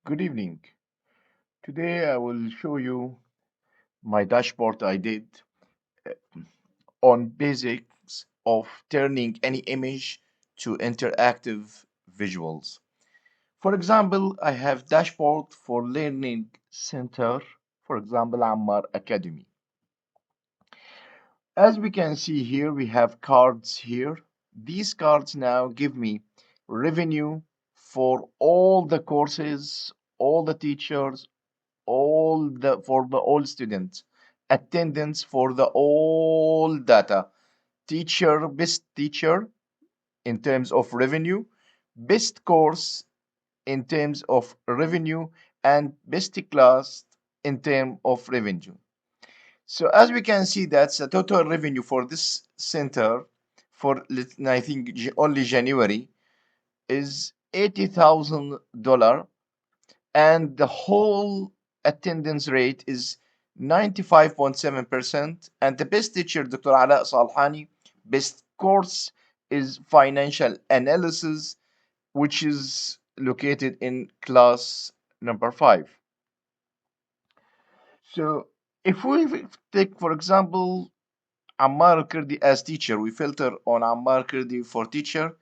Good evening. Today I will show you my dashboard I did on basics of turning any image to interactive visuals. For example, I have dashboard for learning center, for example, Ammar Academy. As we can see here, we have cards here. These cards now give me revenue for all the courses, all the teachers, all students, attendance for the all data, best teacher in terms of revenue, best course in terms of revenue, and best class in terms of revenue. So as we can see, that's the total revenue for this center for I think only January is $80,000, and the whole attendance rate is 95.7%. And the best teacher, Dr. Ala Salhani, best course is financial analysis, which is located in class number 5. So if we take, for example, Ammar Kurdi as teacher, we filter on Ammar Kurdi for teacher,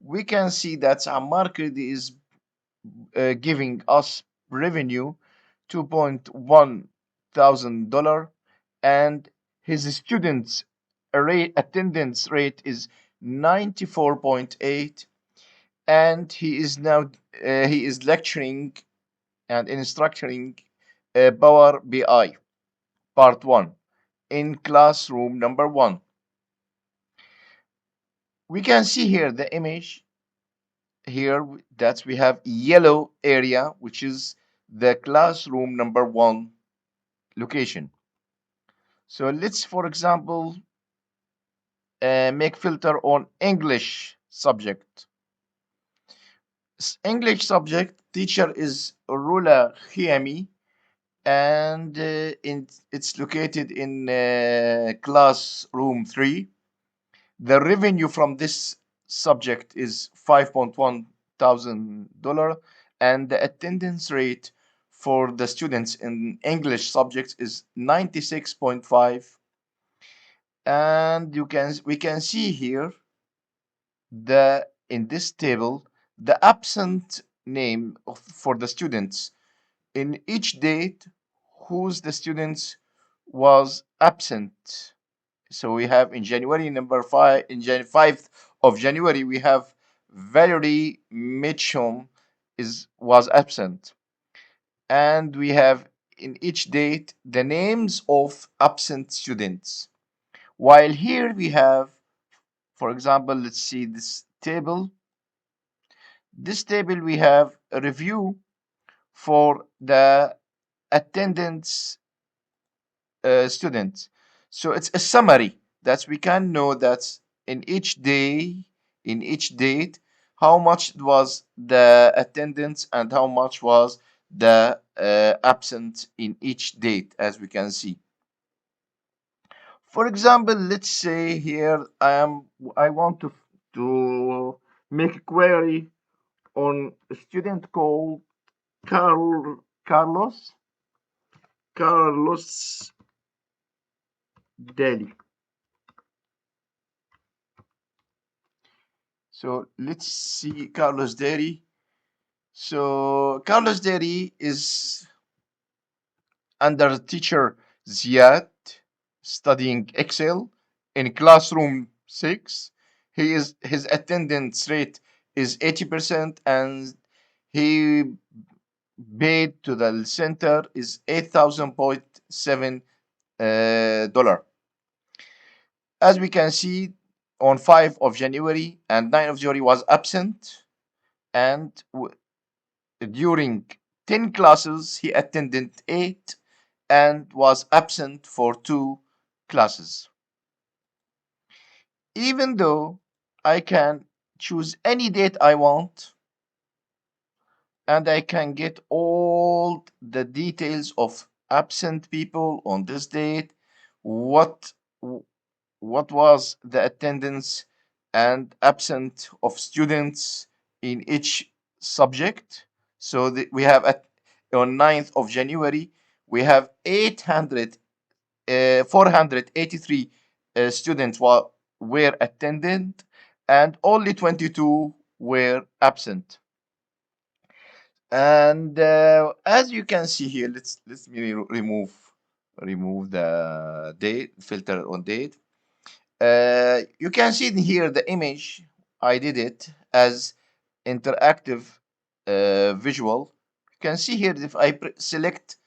we can see that Ammar Kurdi is giving us revenue $2.1 thousand, and his students rate attendance rate is 94.8, and he is lecturing and instructing Power BI part 1 in classroom number 1. We can see here the image here that we have yellow area, which is the classroom number 1 location. So let's, for example, make filter on English subject. English subject teacher is Rula Khiami, and it's located in classroom 3. The revenue from this subject is $5.1 thousand, and the attendance rate for the students in English subjects is 96.5. And we can see here in this table the absent name for the students in each date whose the students was absent. So we have in January number 5, in 5th of January, we have Valerie Mitchum was absent, and we have in each date the names of absent students. While here we have, for example, let's see this table. This table we have a review for the attendance students. So it's a summary that we can know that in each day, in each date, how much was the attendance and how much was the absent in each date, as we can see. For example, let's say here I want to make a query on a student called Carlos Daly. So let's see Carlos Daly. So Carlos Daly is under teacher Ziad, studying Excel in classroom 6. His attendance rate is 80%, and he paid to the center is $8,000.7. As we can see, on 5th of January and 9th of January was absent, and during 10 classes he attended 8 and was absent for 2 classes. Even though I can choose any date I want, and I can get all the details of absent people on this date, what what was the attendance and absent of students in each subject. So we have on 9th of January, we have 483 students were attended, and only 22 were absent. And as you can see here, let me remove the date filter on date. You can see in here the image. I did it as interactive visual. You can see here if I select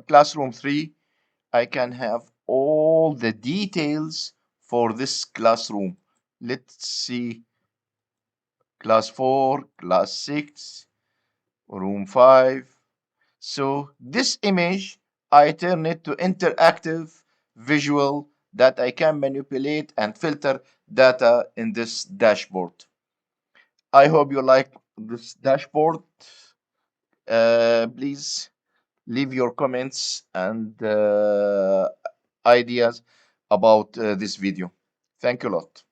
classroom 3, I can have all the details for this classroom. Let's see, class 4, class 6, room 5. So this image, I turn it to interactive visual that I can manipulate and filter data in this dashboard. I hope you like this dashboard. Please leave your comments and ideas about this video. Thank you a lot.